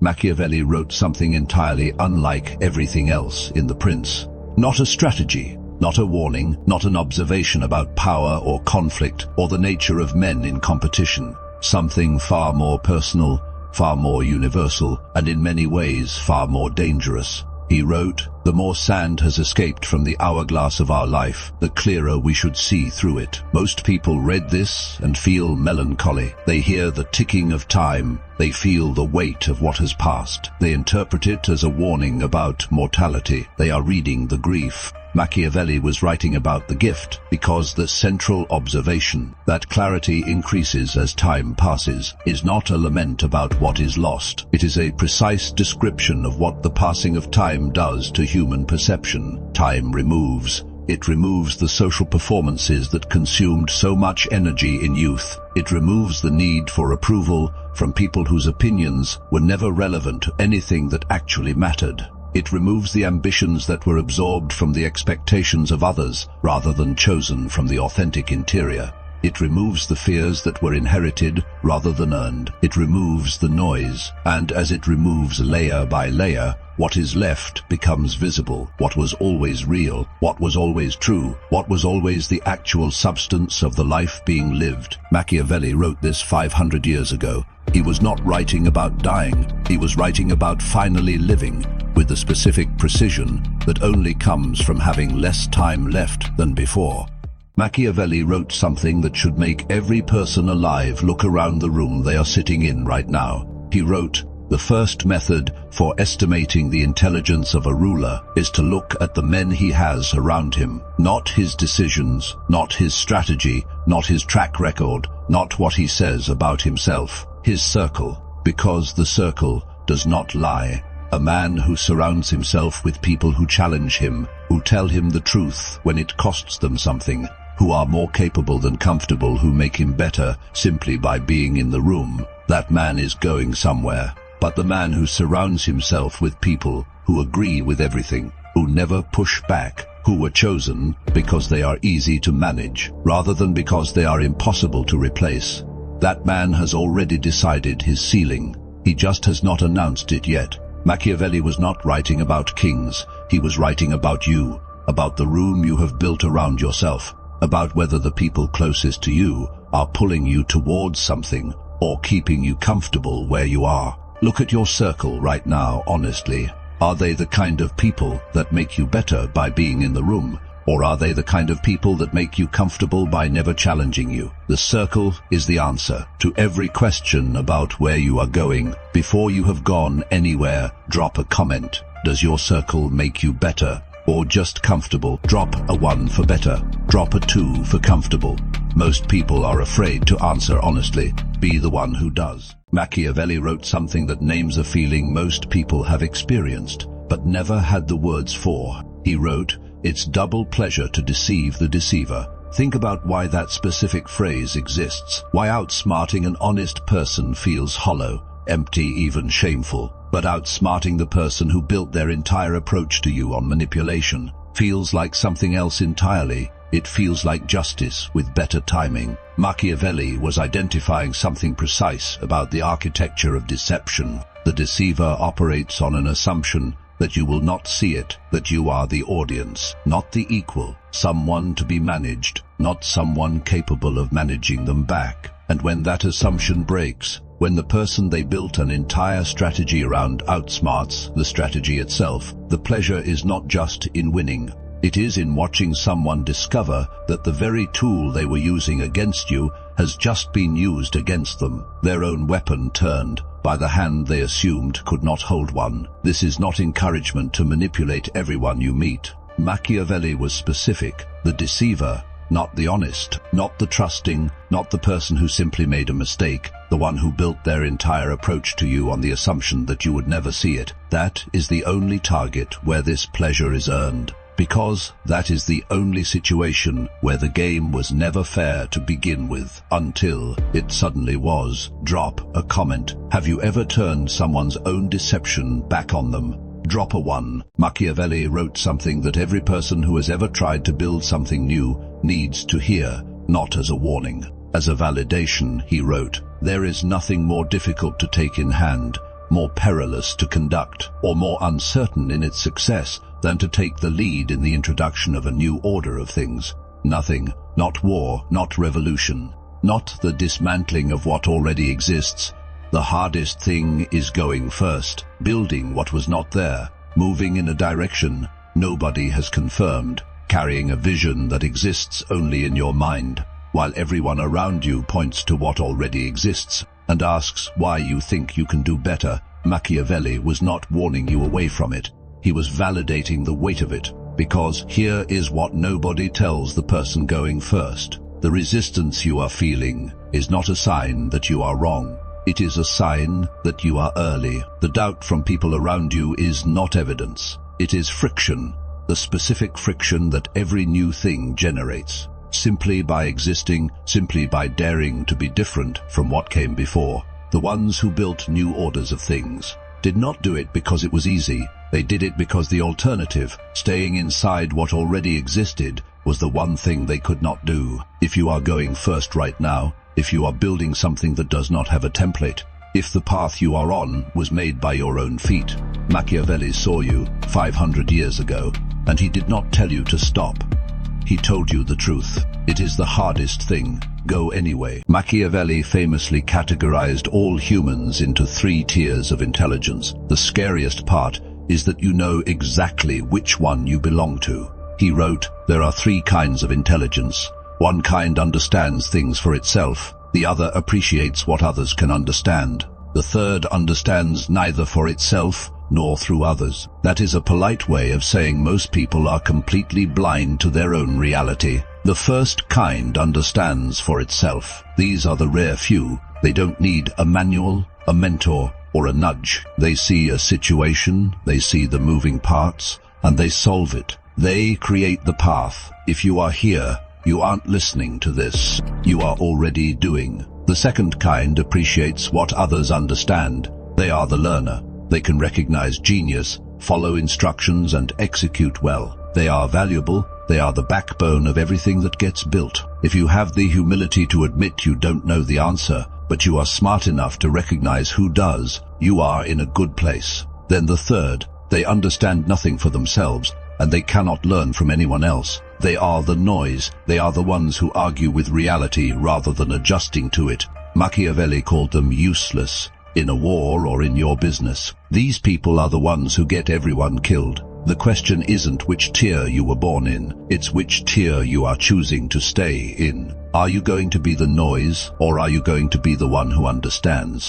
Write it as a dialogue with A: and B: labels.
A: Machiavelli wrote something entirely unlike everything else in The Prince. Not a strategy, not a warning, not an observation about power or conflict or the nature of men in competition. Something far more personal, far more universal, and in many ways far more dangerous. He wrote, "The more sand has escaped from the hourglass of our life, the clearer we should see through it." Most people read this and feel melancholy. They hear the ticking of time. They feel the weight of what has passed. They interpret it as a warning about mortality. They are reading the grief. Machiavelli was writing about the gift because the central observation, that clarity increases as time passes, is not a lament about what is lost. It is a precise description of what the passing of time does to human perception. Time removes. It removes the social performances that consumed so much energy in youth. It removes the need for approval from people whose opinions were never relevant to anything that actually mattered. It removes the ambitions that were absorbed from the expectations of others rather than chosen from the authentic interior. It removes the fears that were inherited rather than earned. It removes the noise, and as it removes layer by layer, what is left becomes visible. What was always real, what was always true, what was always the actual substance of the life being lived. Machiavelli wrote this 500 years ago. He was not writing about dying. He was writing about finally living, with the specific precision that only comes from having less time left than before. Machiavelli wrote something that should make every person alive look around the room they are sitting in right now. He wrote, "The first method for estimating the intelligence of a ruler is to look at the men he has around him, not his decisions, not his strategy, not his track record, not what he says about himself. His circle, because the circle does not lie. A man who surrounds himself with people who challenge him, who tell him the truth when it costs them something, who are more capable than comfortable, who make him better simply by being in the room. That man is going somewhere. But the man who surrounds himself with people who agree with everything, who never push back, who were chosen because they are easy to manage, rather than because they are impossible to replace, that man has already decided his ceiling. He just has not announced it yet." Machiavelli was not writing about kings. He was writing about you, about the room you have built around yourself, about whether the people closest to you are pulling you towards something or keeping you comfortable where you are. Look at your circle right now, honestly. Are they the kind of people that make you better by being in the room? Or are they the kind of people that make you comfortable by never challenging you? The circle is the answer to every question about where you are going. Before you have gone anywhere, drop a comment. Does your circle make you better or just comfortable? Drop a 1 for better. Drop a 2 for comfortable. Most people are afraid to answer honestly. Be the one who does. Machiavelli wrote something that names a feeling most people have experienced, but never had the words for. He wrote, "It's double pleasure to deceive the deceiver." Think about why that specific phrase exists, why outsmarting an honest person feels hollow, empty, even shameful. But outsmarting the person who built their entire approach to you on manipulation feels like something else entirely. It feels like justice with better timing. Machiavelli was identifying something precise about the architecture of deception. The deceiver operates on an assumption that you will not see it, that you are the audience, not the equal, someone to be managed, not someone capable of managing them back. And when that assumption breaks, when the person they built an entire strategy around outsmarts the strategy itself, the pleasure is not just in winning. It is in watching someone discover that the very tool they were using against you has just been used against them, their own weapon turned by the hand they assumed could not hold one. This is not encouragement to manipulate everyone you meet. Machiavelli was specific. The deceiver, not the honest, not the trusting, not the person who simply made a mistake, the one who built their entire approach to you on the assumption that you would never see it. That is the only target where this pleasure is earned, because that is the only situation where the game was never fair to begin with, until it suddenly was. Drop a comment. Have you ever turned someone's own deception back on them? Drop a 1. Machiavelli wrote something that every person who has ever tried to build something new needs to hear, not as a warning. As a validation, he wrote, "There is nothing more difficult to take in hand more perilous to conduct, or more uncertain in its success than to take the lead in the introduction of a new order of things. Nothing, not war, not revolution, not the dismantling of what already exists. The hardest thing is going first, building what was not there, moving in a direction nobody has confirmed, carrying a vision that exists only in your mind, while everyone around you points to what already exists and asks why you think you can do better. Machiavelli was not warning you away from it. He was validating the weight of it, because here is what nobody tells the person going first. The resistance you are feeling is not a sign that you are wrong. It is a sign that you are early. The doubt from people around you is not evidence. It is friction, the specific friction that every new thing generates. Simply by existing, simply by daring to be different from what came before. The ones who built new orders of things did not do it because it was easy. They did it because the alternative, staying inside what already existed, was the one thing they could not do. If you are going first right now, if you are building something that does not have a template, if the path you are on was made by your own feet, Machiavelli saw you 500 years ago, and he did not tell you to stop. He told you the truth. It is the hardest thing. Go anyway. Machiavelli famously categorized all humans into 3 tiers of intelligence. The scariest part is that you know exactly which one you belong to. He wrote, there are 3 kinds of intelligence. One kind understands things for itself. The other appreciates what others can understand. The third understands neither for itself nor through others. That is a polite way of saying most people are completely blind to their own reality. The first kind understands for itself. These are the rare few. They don't need a manual, a mentor, or a nudge. They see a situation, they see the moving parts, and they solve it. They create the path. If you are here, you aren't listening to this. You are already doing. The second kind appreciates what others understand. They are the learner. They can recognize genius, follow instructions, and execute well. They are valuable. They are the backbone of everything that gets built. If you have the humility to admit you don't know the answer, but you are smart enough to recognize who does, you are in a good place. Then the third, they understand nothing for themselves, and they cannot learn from anyone else. They are the noise. They are the ones who argue with reality rather than adjusting to it. Machiavelli called them useless, in a war or in your business. These people are the ones who get everyone killed. The question isn't which tier you were born in, it's which tier you are choosing to stay in. Are you going to be the noise, or are you going to be the one who understands?